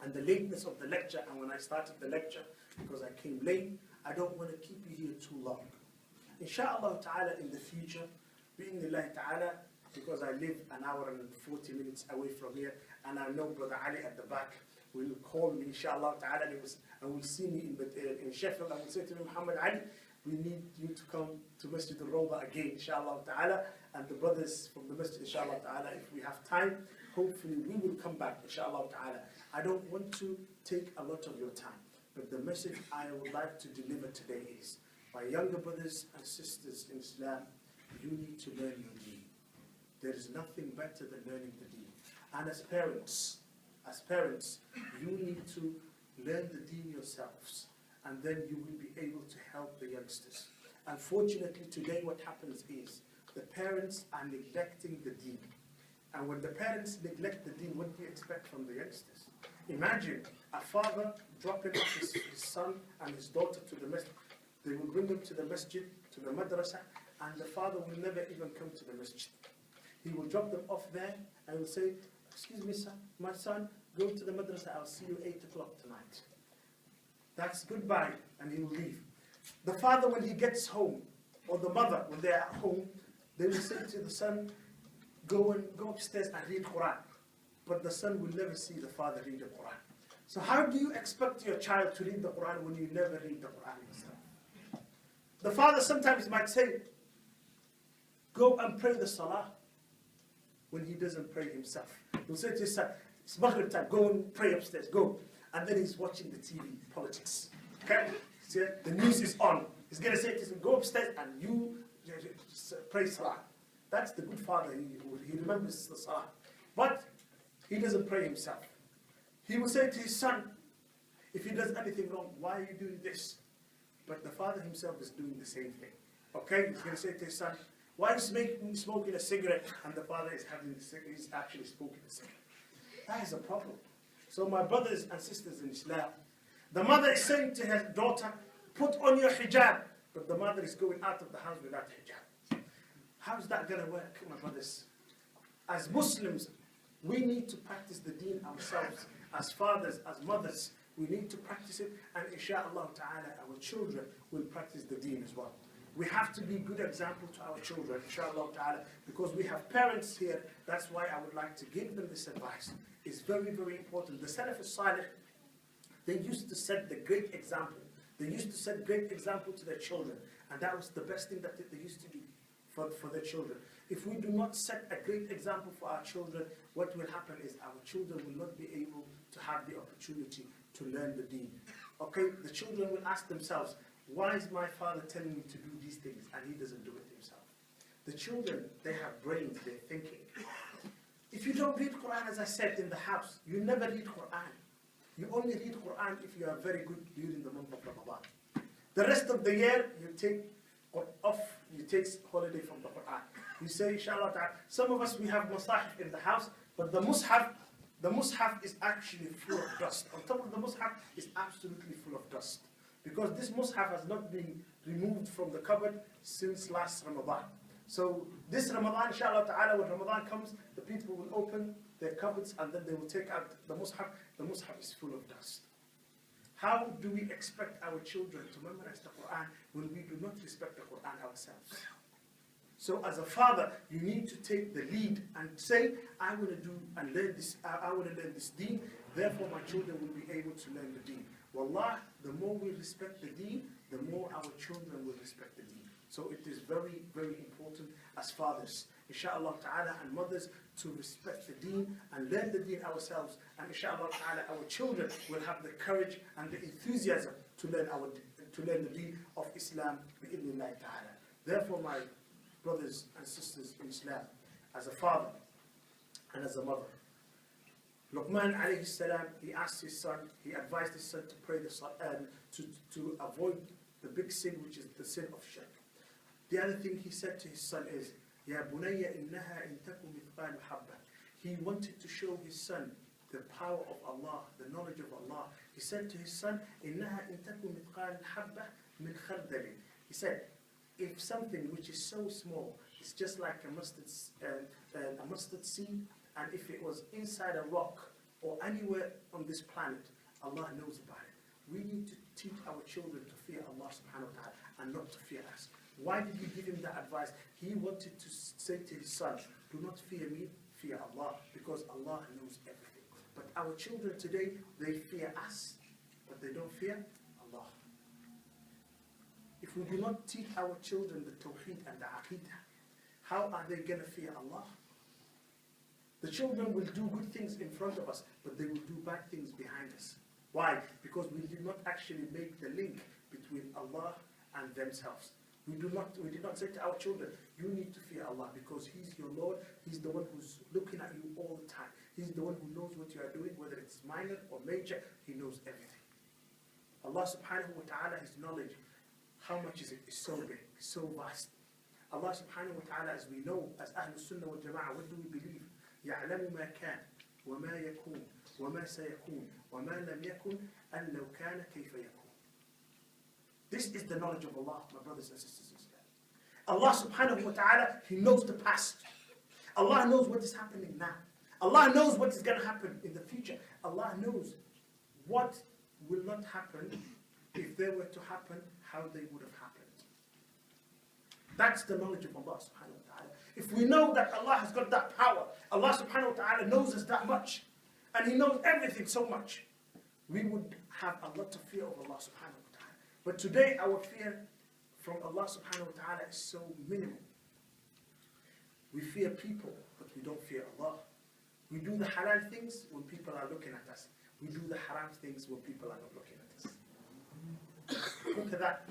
and the lateness of the lecture, and when I started the lecture, because I came late, I don't want to keep you here too long. Inshallah ta'ala, in the future, bi'idhnillahi ta'ala, because I live an hour and 40 minutes away from here, and I know Brother Ali at the back will call me, inshallah ta'ala, and will see me in Sheffield, and will say to me, Muhammad Ali, we need you to come to Masjid al-Rawda again, inshallah ta'ala, and the brothers from the Masjid, inshallah ta'ala, if we have time, hopefully we will come back, inshallah ta'ala. I don't want to take a lot of your time, but the message I would like to deliver today is, my younger brothers and sisters in Islam, you need to learn your deen. There is nothing better than learning the deen. And as parents, you need to learn the deen yourselves, and then you will be able to help the youngsters. Unfortunately, today what happens is, the parents are neglecting the deen. And when the parents neglect the deen, what do you expect from the youngsters? Imagine a father dropping off his son and his daughter to the masjid. They will bring them to the masjid, to the madrasa, and the father will never even come to the masjid. He will drop them off there and will say, excuse me, sir, my son, go to the madrasa, I'll see you 8 o'clock tonight. That's goodbye, and he will leave. The father, when he gets home, or the mother, when they are at home, they will say to the son, go upstairs and read Quran. But the son will never see the father read the Quran. So how do you expect your child to read the Quran when you never read the Quran yourself? The father sometimes might say, go and pray the salah, when he doesn't pray himself. He'll say to his son, it's Maghrib time, go and pray upstairs, go. And then he's watching the TV, politics. Okay? See, the news is on. He's going to say to him, go upstairs and you pray salah. That's the good father. He remembers the salah. But he doesn't pray himself. He will say to his son, if he does anything wrong, why are you doing this? But the father himself is doing the same thing. Okay? He's going to say to his son, why is he smoking a cigarette? And the father is he's actually smoking a cigarette. That is a problem. So my brothers and sisters in Islam, the mother is saying to her daughter, put on your hijab. But the mother is going out of the house without hijab. How is that going to work, my brothers? As Muslims, we need to practice the deen ourselves. As fathers, as mothers, we need to practice it. And inshallah ta'ala, our children will practice the deen as well. We have to be a good example to our children, inshallah ta'ala, because we have parents here. That's why I would like to give them this advice. It's very, very important. The Salaf al-Salih, they used to set the great example. They used to set great example to their children. And that was the best thing that they used to do for their children. If we do not set a great example for our children, what will happen is our children will not be able to have the opportunity to learn the deen. Okay, the children will ask themselves, why is my father telling me to do these things and he doesn't do it himself? The children, they have brains, they're thinking. If you don't read Quran, as I said, in the house, you never read Quran. You only read Quran if you are very good during the month of Ramadan. The rest of the year, you take holiday from the Quran. You say, inshallah ta'ala, some of us, we have musahif in the house, but the mushaf is actually full of dust. On top of the mushaf is absolutely full of dust. Because this mushaf has not been removed from the cupboard since last Ramadan. So this Ramadan, inshallah ta'ala, when Ramadan comes, the people will open their cupboards and then they will take out the mushaf. The mushaf is full of dust. How do we expect our children to memorize the Quran when we do not respect the Quran ourselves? So as a father, you need to take the lead and say, I want to do and learn this, I want to learn this deen, therefore my children will be able to learn the deen. Wallah, the more we respect the deen, the more our children will respect the deen. So it is very, very important as fathers, inshallah ta'ala, and mothers to respect the deen and learn the deen ourselves. And inshallah ta'ala, our children will have the courage and the enthusiasm to learn the deen of Islam bi'idhnillahi ta'ala. Therefore, my brothers and sisters in Islam, as a father and as a mother, Luqman alayhi salam, he asked his son, he advised his son to pray the to avoid the big sin, which is the sin of shirk. The other thing he said to his son is, Ya bunayya innaha in taku mithqal habba. He wanted to show his son the power of Allah, the knowledge of Allah. He said to his son, Innaha in taku mithqal habba min khardali. He said, if something which is so small, it's just like a mustard seed, and if it was inside a rock, or anywhere on this planet, Allah knows about it. We need to teach our children to fear Allah subhanahu wa ta'ala and not to fear us. Why did he give him that advice? He wanted to say to his son, do not fear me, fear Allah, because Allah knows everything. But our children today, they fear us, but they don't fear Allah. If we do not teach our children the Tawheed and the Aqidah, how are they going to fear Allah? The children will do good things in front of us, but they will do bad things behind us. Why? Because we did not actually make the link between Allah and themselves. We did not say to our children, you need to fear Allah because He's your Lord. He's the one who's looking at you all the time. He's the one who knows what you are doing, whether it's minor or major. He knows everything. Allah subhanahu wa ta'ala, His knowledge, how much is it? It's so big, it's so vast. Allah subhanahu wa ta'ala, as we know, as Ahlul Sunnah wal Jama'ah, what do we believe? يَعْلَمُ مَا كَانَ وَمَا يَكُونُ وَمَا سَيَكُونُ وَمَا لَمْ يَكُنْ أَنْ لَوْ كَانَ كَيْفَ يَكُونُ. This is the knowledge of Allah, my brothers and sisters in Islam. Allah subhanahu wa ta'ala, He knows the past. Allah knows what is happening now. Allah knows what is going to happen in the future. Allah knows what will not happen if they were to happen, how they would have happened. That's the knowledge of Allah subhanahu wa ta'ala. If we know that Allah has got that power, Allah subhanahu wa ta'ala knows us that much, and He knows everything so much, we would have a lot of fear of Allah subhanahu wa ta'ala. But today our fear from Allah subhanahu wa ta'ala is so minimal. We fear people, but we don't fear Allah. We do the halal things when people are looking at us. We do the haram things when people are not looking at us. Look at that.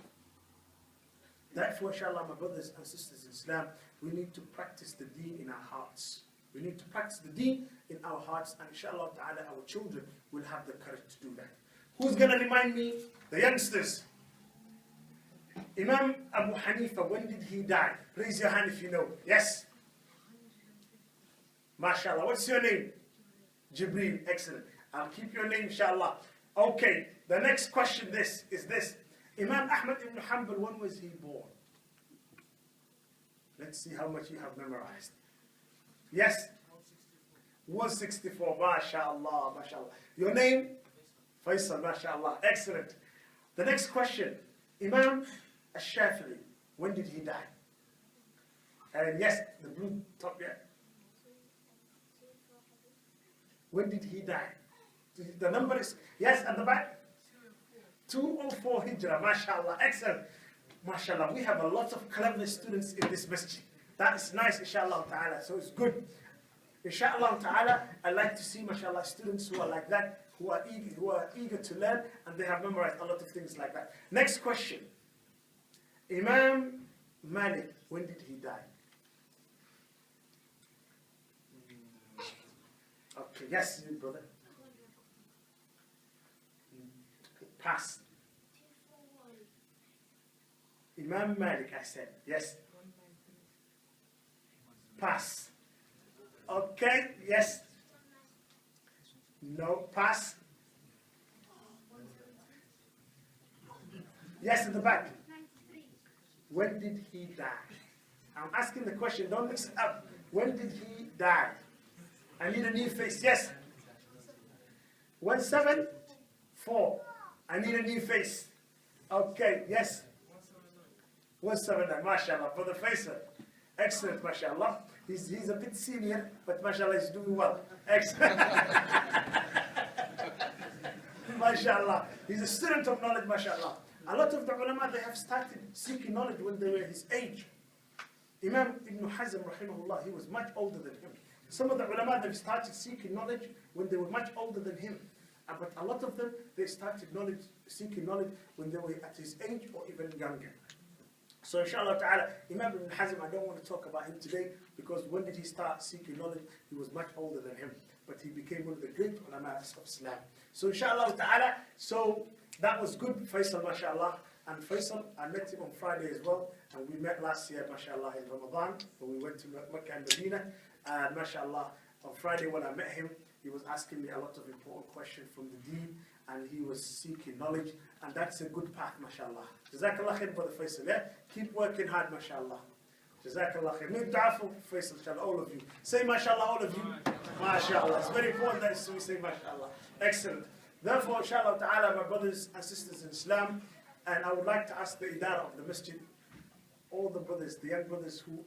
Therefore, inshallah, my brothers and sisters in Islam, we need to practice the deen in our hearts. We need to practice the deen in our hearts, and inshallah ta'ala, our children will have the courage to do that. Who's going to remind me? The youngsters. Imam Abu Hanifa, when did he die? Raise your hand if you know. Yes? MashaAllah. What's your name? Jibreel. Excellent. I'll keep your name, inshallah. Okay, the next question is this. Imam Ahmad ibn Hanbal, when was he born? Let's see how much you have memorized. Yes? 164. MashaAllah, MashaAllah. Your name? Faisal, MashaAllah. Excellent. The next question. Imam Ash-Shafi'i, when did he die? And yes, the blue top, yeah. When did he die? The number is, yes, at the back? 204 Hijrah, MashaAllah. Excellent. MashaAllah, we have a lot of clever students in this masjid. That is nice, inshallah ta'ala, so it's good. Inshallah ta'ala, I like to see, MashaAllah, students who are like that, who are eager to learn, and they have memorized a lot of things like that. Next question. Imam Malik, when did he die? Okay, yes, you brother. Pass. Imam Malik, I said. Yes. Pass. Okay, yes. No, pass. Yes, in the back. When did he die? I'm asking the question, don't mix it up. When did he die? I need a new face. Yes. 174. I need a new face. Okay, yes. 179, mashallah, for the facer. Excellent, mashallah. He's a bit senior, but mashallah, he's doing well. Excellent. Mashallah. He's a student of knowledge, mashallah. A lot of the ulama, they have started seeking knowledge when they were his age. Imam Ibn Hazm, rahimahullah, he was much older than him. Some of the ulama, they started seeking knowledge when they were much older than him. But a lot of them, they started seeking knowledge when they were at his age or even younger. So inshallah ta'ala, Imam Ibn Hazm, I don't want to talk about him today, because when did he start seeking knowledge? He was much older than him. But he became one of the great ulama of Islam. So inshallah ta'ala, so that was good, Faisal, mashallah. And Faisal, I met him on Friday as well. And we met last year, mashallah, in Ramadan, when we went to Mecca and Medina. And mashallah, on Friday when I met him, he was asking me a lot of important questions from the deen, and he was seeking knowledge, and that's a good path, mashallah. Jazakallah khair, Brother Faisal, yeah? Keep working hard, mashallah. Jazakallah khair. Make dua for Faisal, inshallah, all of you. Say mashallah, all of you. MashaAllah. It's very important that we say mashallah. Excellent. Therefore, inshallah ta'ala, my brothers and sisters in Islam, and I would like to ask the idara of the masjid, all the brothers, the young brothers who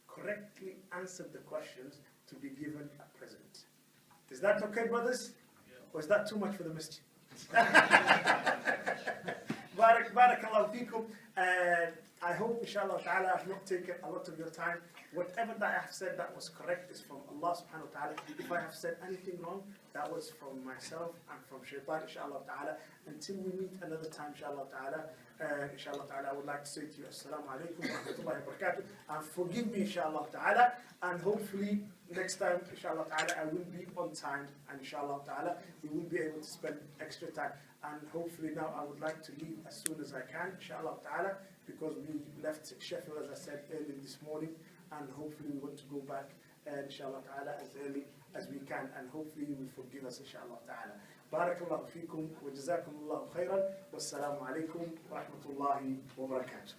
correctly answered the questions, to be given a present. Is that okay, brothers? Or is that too much for the masjid? Barakallahu feekum. And I hope, inshallah ta'ala, I've not taken a lot of your time. Whatever that I have said that was correct is from Allah subhanahu wa ta'ala. If I have said anything wrong, that was from myself and from shaitan, inshallah ta'ala. Until we meet another time, inshallah ta'ala, I would like to say to you, Assalamu alaikum wa rahmatullahi wa barakatuh. And forgive me, inshallah ta'ala. And hopefully, next time, inshallah ta'ala, I will be on time. And inshallah ta'ala, we will be able to spend extra time. And hopefully now I would like to leave as soon as I can, inshallah ta'ala, because we left Sheffield, as I said, early this morning. And hopefully we want to go back, inshallah ta'ala, as early as we can. And hopefully you will forgive us, inshallah ta'ala. Barakallahu feekum wa jazakumullahu khairan. Wassalamu alaikum wa rahmatullahi wa barakatuh.